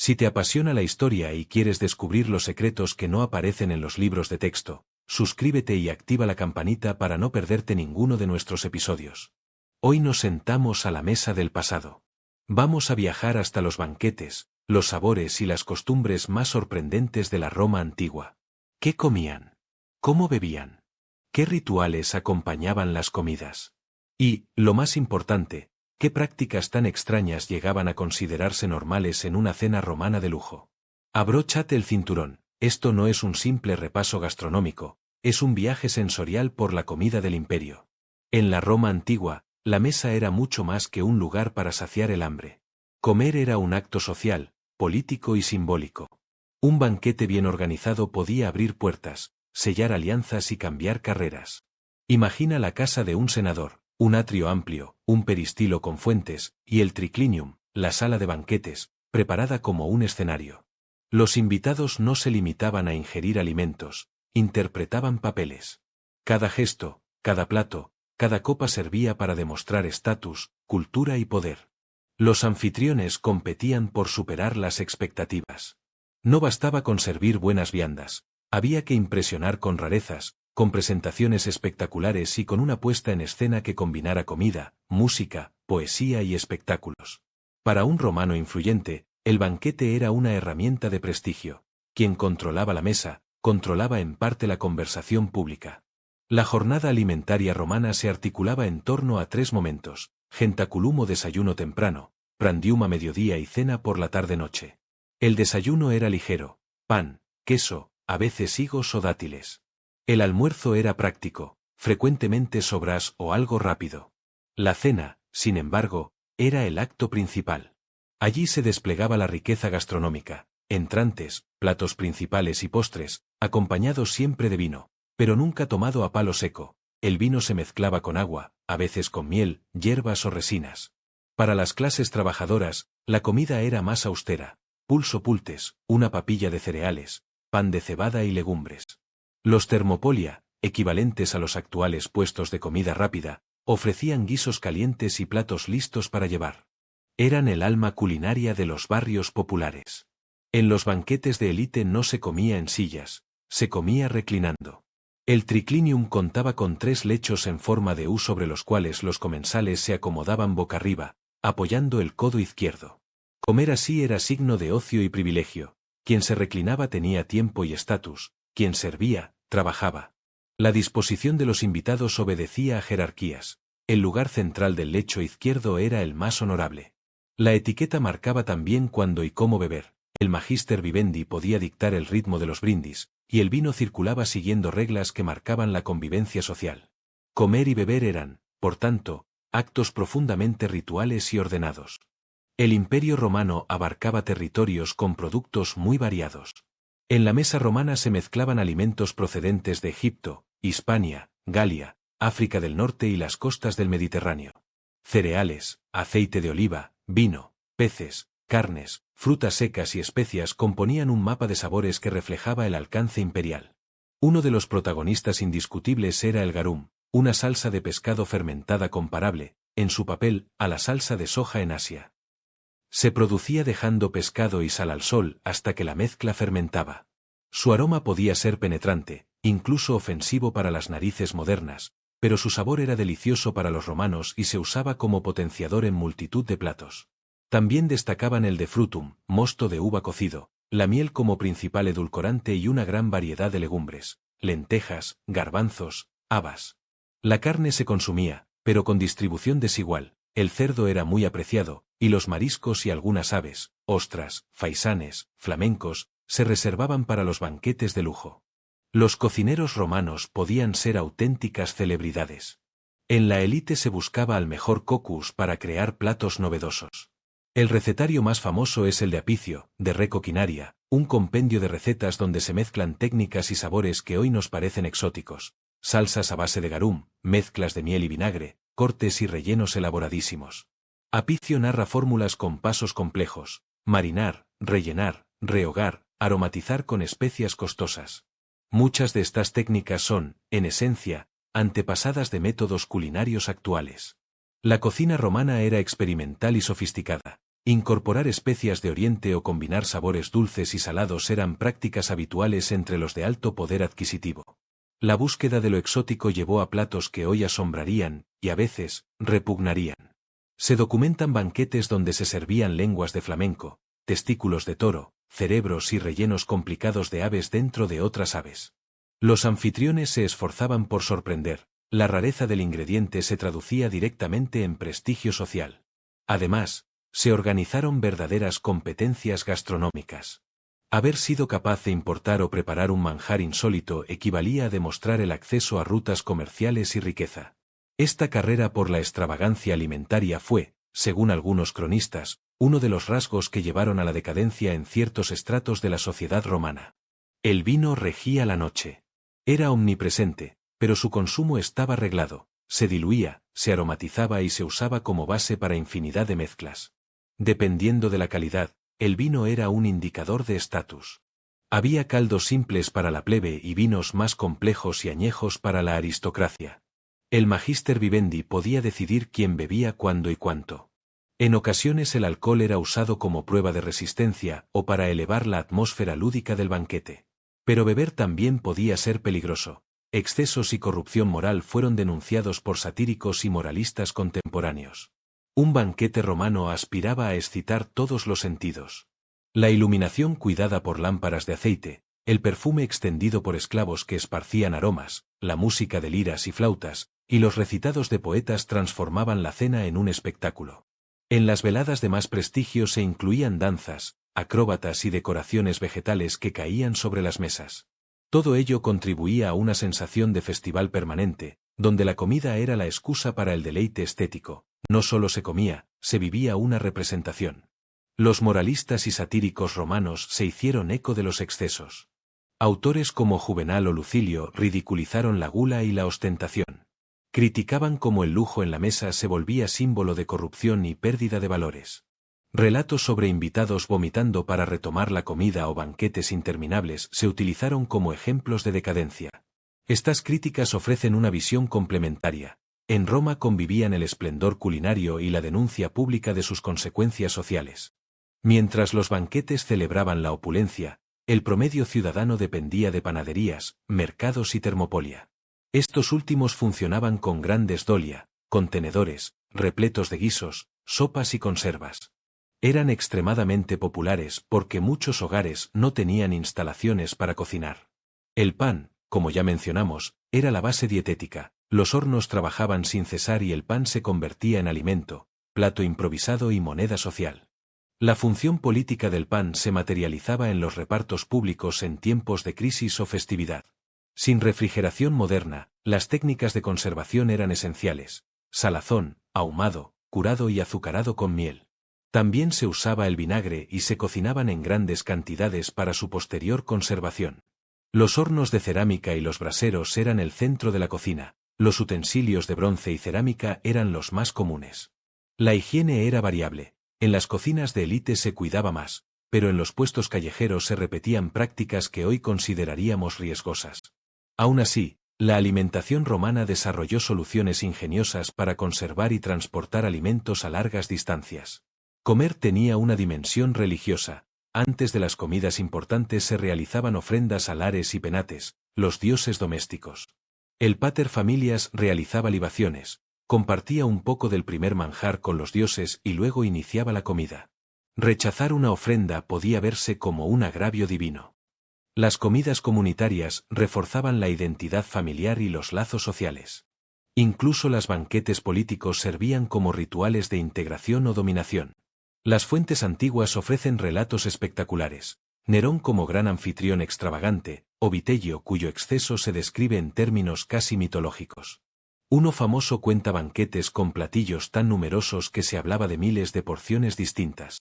Si te apasiona la historia y quieres descubrir los secretos que no aparecen en los libros de texto, suscríbete y activa la campanita para no perderte ninguno de nuestros episodios. Hoy nos sentamos a la mesa del pasado. Vamos a viajar hasta los banquetes, los sabores y las costumbres más sorprendentes de la Roma antigua. ¿Qué comían? ¿Cómo bebían? ¿Qué rituales acompañaban las comidas? Y, lo más importante, ¿qué prácticas tan extrañas llegaban a considerarse normales en una cena romana de lujo? Abróchate el cinturón, esto no es un simple repaso gastronómico, es un viaje sensorial por la comida del imperio. En la Roma antigua, la mesa era mucho más que un lugar para saciar el hambre. Comer era un acto social, político y simbólico. Un banquete bien organizado podía abrir puertas, sellar alianzas y cambiar carreras. Imagina la casa de un senador, un atrio amplio, un peristilo con fuentes, y el triclinium, la sala de banquetes, preparada como un escenario. Los invitados no se limitaban a ingerir alimentos, interpretaban papeles. Cada gesto, cada plato, cada copa servía para demostrar estatus, cultura y poder. Los anfitriones competían por superar las expectativas. No bastaba con servir buenas viandas, había que impresionar con rarezas, con presentaciones espectaculares y con una puesta en escena que combinara comida, música, poesía y espectáculos. Para un romano influyente, el banquete era una herramienta de prestigio. Quien controlaba la mesa, controlaba en parte la conversación pública. La jornada alimentaria romana se articulaba en torno a 3 momentos: gentaculum o desayuno temprano, prandium a mediodía y cena por la tarde-noche. El desayuno era ligero, pan, queso, a veces higos o dátiles. El almuerzo era práctico, frecuentemente sobras o algo rápido. La cena, sin embargo, era el acto principal. Allí se desplegaba la riqueza gastronómica, entrantes, platos principales y postres, acompañados siempre de vino, pero nunca tomado a palo seco. El vino se mezclaba con agua, a veces con miel, hierbas o resinas. Para las clases trabajadoras, la comida era más austera: pulso pultes, una papilla de cereales, pan de cebada y legumbres. Los thermopolia, equivalentes a los actuales puestos de comida rápida, ofrecían guisos calientes y platos listos para llevar. Eran el alma culinaria de los barrios populares. En los banquetes de élite no se comía en sillas, se comía reclinando. El triclinium contaba con 3 lechos en forma de U sobre los cuales los comensales se acomodaban boca arriba, apoyando el codo izquierdo. Comer así era signo de ocio y privilegio. Quien se reclinaba tenía tiempo y estatus, quien servía, trabajaba. La disposición de los invitados obedecía a jerarquías. El lugar central del lecho izquierdo era el más honorable. La etiqueta marcaba también cuándo y cómo beber. El magister vivendi podía dictar el ritmo de los brindis, y el vino circulaba siguiendo reglas que marcaban la convivencia social. Comer y beber eran, por tanto, actos profundamente rituales y ordenados. El Imperio romano abarcaba territorios con productos muy variados. En la mesa romana se mezclaban alimentos procedentes de Egipto, Hispania, Galia, África del Norte y las costas del Mediterráneo. Cereales, aceite de oliva, vino, peces, carnes, frutas secas y especias componían un mapa de sabores que reflejaba el alcance imperial. Uno de los protagonistas indiscutibles era el garum, una salsa de pescado fermentada comparable, en su papel, a la salsa de soja en Asia. Se producía dejando pescado y sal al sol hasta que la mezcla fermentaba. Su aroma podía ser penetrante, incluso ofensivo para las narices modernas, pero su sabor era delicioso para los romanos y se usaba como potenciador en multitud de platos. También destacaban el de frutum, mosto de uva cocido, la miel como principal edulcorante y una gran variedad de legumbres, lentejas, garbanzos, habas. La carne se consumía, pero con distribución desigual. El cerdo era muy apreciado, y los mariscos y algunas aves, ostras, faisanes, flamencos, se reservaban para los banquetes de lujo. Los cocineros romanos podían ser auténticas celebridades. En la élite se buscaba al mejor cocus para crear platos novedosos. El recetario más famoso es el de Apicio, de Re Coquinaria, un compendio de recetas donde se mezclan técnicas y sabores que hoy nos parecen exóticos: salsas a base de garum, mezclas de miel y vinagre, cortes y rellenos elaboradísimos. Apicio narra fórmulas con pasos complejos: marinar, rellenar, rehogar, aromatizar con especias costosas. Muchas de estas técnicas son, en esencia, antepasadas de métodos culinarios actuales. La cocina romana era experimental y sofisticada. Incorporar especias de Oriente o combinar sabores dulces y salados eran prácticas habituales entre los de alto poder adquisitivo. La búsqueda de lo exótico llevó a platos que hoy asombrarían, y a veces, repugnarían. Se documentan banquetes donde se servían lenguas de flamenco, testículos de toro, cerebros y rellenos complicados de aves dentro de otras aves. Los anfitriones se esforzaban por sorprender, la rareza del ingrediente se traducía directamente en prestigio social. Además, se organizaron verdaderas competencias gastronómicas. Haber sido capaz de importar o preparar un manjar insólito equivalía a demostrar el acceso a rutas comerciales y riqueza. Esta carrera por la extravagancia alimentaria fue, según algunos cronistas, uno de los rasgos que llevaron a la decadencia en ciertos estratos de la sociedad romana. El vino regía la noche. Era omnipresente, pero su consumo estaba reglado, se diluía, se aromatizaba y se usaba como base para infinidad de mezclas. Dependiendo de la calidad, el vino era un indicador de estatus. Había caldos simples para la plebe y vinos más complejos y añejos para la aristocracia. El magister vivendi podía decidir quién bebía cuándo y cuánto. En ocasiones el alcohol era usado como prueba de resistencia o para elevar la atmósfera lúdica del banquete. Pero beber también podía ser peligroso. Excesos y corrupción moral fueron denunciados por satíricos y moralistas contemporáneos. Un banquete romano aspiraba a excitar todos los sentidos. La iluminación cuidada por lámparas de aceite, el perfume extendido por esclavos que esparcían aromas, la música de liras y flautas, y los recitados de poetas transformaban la cena en un espectáculo. En las veladas de más prestigio se incluían danzas, acróbatas y decoraciones vegetales que caían sobre las mesas. Todo ello contribuía a una sensación de festival permanente, donde la comida era la excusa para el deleite estético. No solo se comía, se vivía una representación. Los moralistas y satíricos romanos se hicieron eco de los excesos. Autores como Juvenal o Lucilio ridiculizaron la gula y la ostentación. Criticaban cómo el lujo en la mesa se volvía símbolo de corrupción y pérdida de valores. Relatos sobre invitados vomitando para retomar la comida o banquetes interminables se utilizaron como ejemplos de decadencia. Estas críticas ofrecen una visión complementaria. En Roma convivían el esplendor culinario y la denuncia pública de sus consecuencias sociales. Mientras los banquetes celebraban la opulencia, el promedio ciudadano dependía de panaderías, mercados y termopolia. Estos últimos funcionaban con grandes dolia, contenedores, repletos de guisos, sopas y conservas. Eran extremadamente populares porque muchos hogares no tenían instalaciones para cocinar. El pan, como ya mencionamos, era la base dietética. Los hornos trabajaban sin cesar y el pan se convertía en alimento, plato improvisado y moneda social. La función política del pan se materializaba en los repartos públicos en tiempos de crisis o festividad. Sin refrigeración moderna, las técnicas de conservación eran esenciales: salazón, ahumado, curado y azucarado con miel. También se usaba el vinagre y se cocinaban en grandes cantidades para su posterior conservación. Los hornos de cerámica y los braseros eran el centro de la cocina. Los utensilios de bronce y cerámica eran los más comunes. La higiene era variable. En las cocinas de élite se cuidaba más, pero en los puestos callejeros se repetían prácticas que hoy consideraríamos riesgosas. Aún así, la alimentación romana desarrolló soluciones ingeniosas para conservar y transportar alimentos a largas distancias. Comer tenía una dimensión religiosa. Antes de las comidas importantes se realizaban ofrendas a Lares y Penates, los dioses domésticos. El pater familias realizaba libaciones, compartía un poco del primer manjar con los dioses y luego iniciaba la comida. Rechazar una ofrenda podía verse como un agravio divino. Las comidas comunitarias reforzaban la identidad familiar y los lazos sociales. Incluso los banquetes políticos servían como rituales de integración o dominación. Las fuentes antiguas ofrecen relatos espectaculares. Nerón como gran anfitrión extravagante, o Vitello cuyo exceso se describe en términos casi mitológicos. Uno famoso cuenta banquetes con platillos tan numerosos que se hablaba de miles de porciones distintas.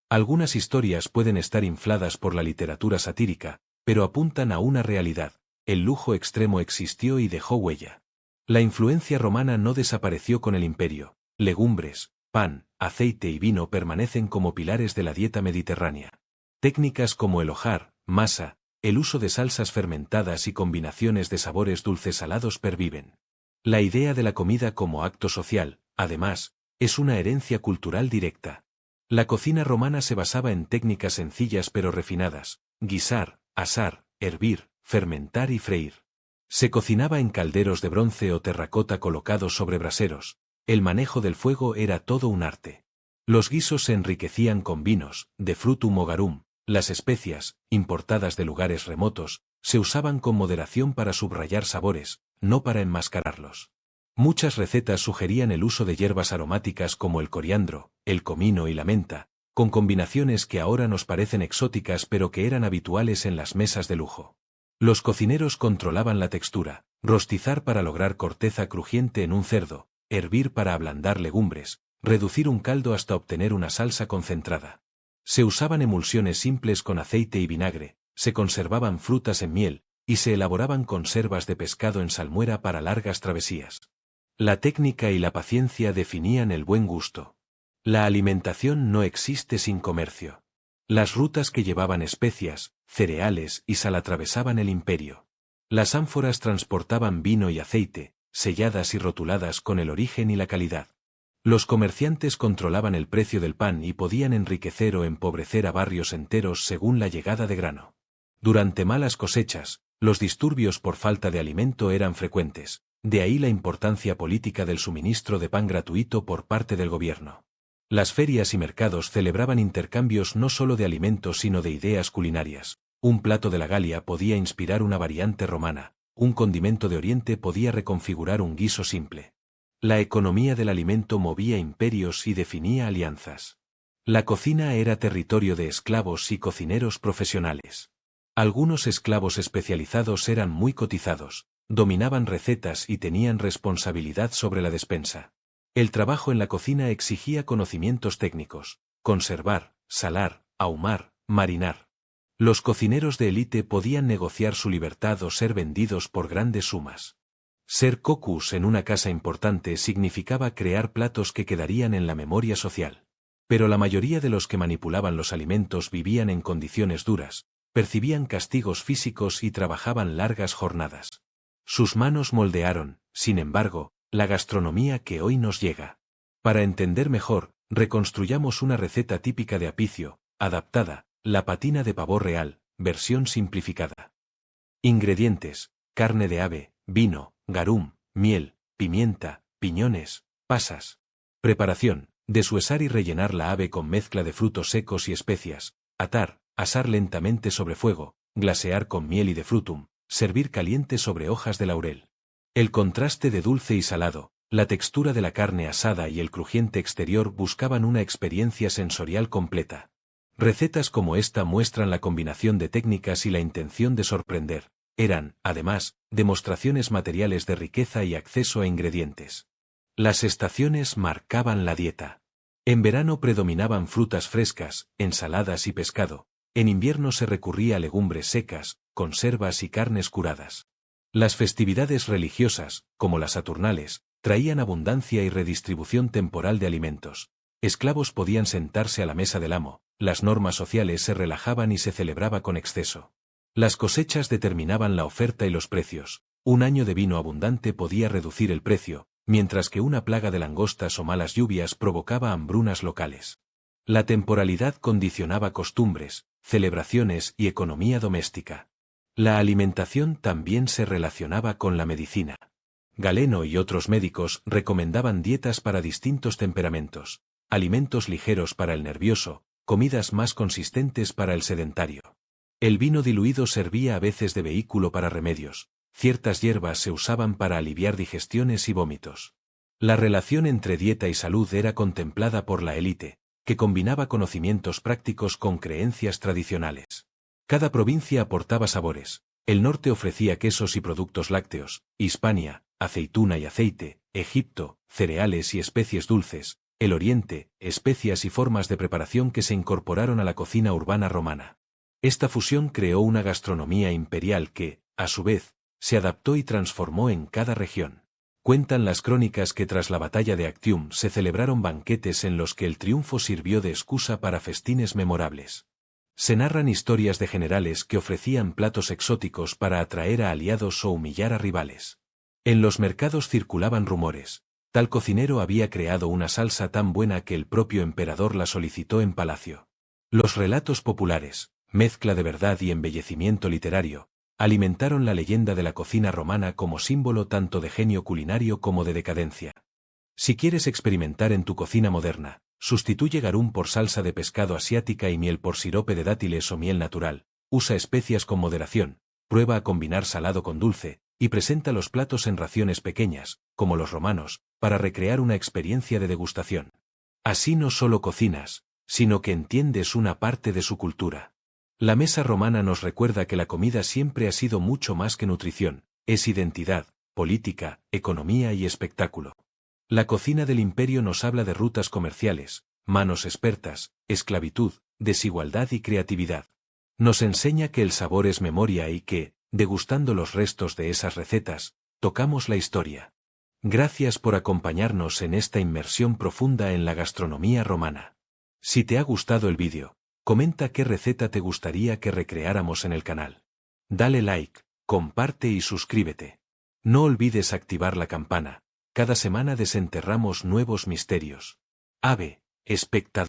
Algunas historias pueden estar infladas por la literatura satírica, pero apuntan a una realidad: el lujo extremo existió y dejó huella. La influencia romana no desapareció con el imperio. Legumbres, pan, aceite y vino permanecen como pilares de la dieta mediterránea. Técnicas como el hojar, masa, el uso de salsas fermentadas y combinaciones de sabores dulces-salados perviven. La idea de la comida como acto social, además, es una herencia cultural directa. La cocina romana se basaba en técnicas sencillas pero refinadas: guisar, asar, hervir, fermentar y freír. Se cocinaba en calderos de bronce o terracota colocados sobre braseros. El manejo del fuego era todo un arte. Los guisos se enriquecían con vinos, de frutum o garum. Las especias, importadas de lugares remotos, se usaban con moderación para subrayar sabores, no para enmascararlos. Muchas recetas sugerían el uso de hierbas aromáticas como el coriandro, el comino y la menta, con combinaciones que ahora nos parecen exóticas pero que eran habituales en las mesas de lujo. Los cocineros controlaban la textura: rostizar para lograr corteza crujiente en un cerdo, hervir para ablandar legumbres, reducir un caldo hasta obtener una salsa concentrada. Se usaban emulsiones simples con aceite y vinagre, se conservaban frutas en miel, y se elaboraban conservas de pescado en salmuera para largas travesías. La técnica y la paciencia definían el buen gusto. La alimentación no existe sin comercio. Las rutas que llevaban especias, cereales y sal atravesaban el imperio. Las ánforas transportaban vino y aceite, selladas y rotuladas con el origen y la calidad. Los comerciantes controlaban el precio del pan y podían enriquecer o empobrecer a barrios enteros según la llegada de grano. Durante malas cosechas, los disturbios por falta de alimento eran frecuentes, de ahí la importancia política del suministro de pan gratuito por parte del gobierno. Las ferias y mercados celebraban intercambios no solo de alimentos sino de ideas culinarias. Un plato de la Galia podía inspirar una variante romana, un condimento de Oriente podía reconfigurar un guiso simple. La economía del alimento movía imperios y definía alianzas. La cocina era territorio de esclavos y cocineros profesionales. Algunos esclavos especializados eran muy cotizados, dominaban recetas y tenían responsabilidad sobre la despensa. El trabajo en la cocina exigía conocimientos técnicos: conservar, salar, ahumar, marinar. Los cocineros de élite podían negociar su libertad o ser vendidos por grandes sumas. Ser cocus en una casa importante significaba crear platos que quedarían en la memoria social. Pero la mayoría de los que manipulaban los alimentos vivían en condiciones duras, percibían castigos físicos y trabajaban largas jornadas. Sus manos moldearon, sin embargo, la gastronomía que hoy nos llega. Para entender mejor, reconstruyamos una receta típica de Apicio, adaptada: la patina de pavo real, versión simplificada. Ingredientes: carne de ave, vino, garum, miel, pimienta, piñones, pasas. Preparación: deshuesar y rellenar la ave con mezcla de frutos secos y especias, atar, asar lentamente sobre fuego, glasear con miel y de frutum, servir caliente sobre hojas de laurel. El contraste de dulce y salado, la textura de la carne asada y el crujiente exterior buscaban una experiencia sensorial completa. Recetas como esta muestran la combinación de técnicas y la intención de sorprender. Eran, además, demostraciones materiales de riqueza y acceso a ingredientes. Las estaciones marcaban la dieta. En verano predominaban frutas frescas, ensaladas y pescado. En invierno se recurría a legumbres secas, conservas y carnes curadas. Las festividades religiosas, como las Saturnales, traían abundancia y redistribución temporal de alimentos. Esclavos podían sentarse a la mesa del amo, las normas sociales se relajaban y se celebraba con exceso. Las cosechas determinaban la oferta y los precios. Un año de vino abundante podía reducir el precio, mientras que una plaga de langostas o malas lluvias provocaba hambrunas locales. La temporalidad condicionaba costumbres, celebraciones y economía doméstica. La alimentación también se relacionaba con la medicina. Galeno y otros médicos recomendaban dietas para distintos temperamentos: alimentos ligeros para el nervioso, comidas más consistentes para el sedentario. El vino diluido servía a veces de vehículo para remedios, ciertas hierbas se usaban para aliviar digestiones y vómitos. La relación entre dieta y salud era contemplada por la élite, que combinaba conocimientos prácticos con creencias tradicionales. Cada provincia aportaba sabores: el norte ofrecía quesos y productos lácteos, Hispania, aceituna y aceite, Egipto, cereales y especies dulces, el oriente, especias y formas de preparación que se incorporaron a la cocina urbana romana. Esta fusión creó una gastronomía imperial que, a su vez, se adaptó y transformó en cada región. Cuentan las crónicas que tras la batalla de Actium se celebraron banquetes en los que el triunfo sirvió de excusa para festines memorables. Se narran historias de generales que ofrecían platos exóticos para atraer a aliados o humillar a rivales. En los mercados circulaban rumores: Tal cocinero había creado una salsa tan buena que el propio emperador la solicitó en palacio. Los relatos populares, mezcla de verdad y embellecimiento literario, alimentaron la leyenda de la cocina romana como símbolo tanto de genio culinario como de decadencia. Si quieres experimentar en tu cocina moderna, sustituye garum por salsa de pescado asiática y miel por sirope de dátiles o miel natural, usa especias con moderación, prueba a combinar salado con dulce, y presenta los platos en raciones pequeñas, como los romanos, para recrear una experiencia de degustación. Así no solo cocinas, sino que entiendes una parte de su cultura. La mesa romana nos recuerda que la comida siempre ha sido mucho más que nutrición, es identidad, política, economía y espectáculo. La cocina del imperio nos habla de rutas comerciales, manos expertas, esclavitud, desigualdad y creatividad. Nos enseña que el sabor es memoria y que, degustando los restos de esas recetas, tocamos la historia. Gracias por acompañarnos en esta inmersión profunda en la gastronomía romana. Si te ha gustado el vídeo, comenta qué receta te gustaría que recreáramos en el canal. Dale like, comparte y suscríbete. No olvides activar la campana. Cada semana desenterramos nuevos misterios. Ave, espectador.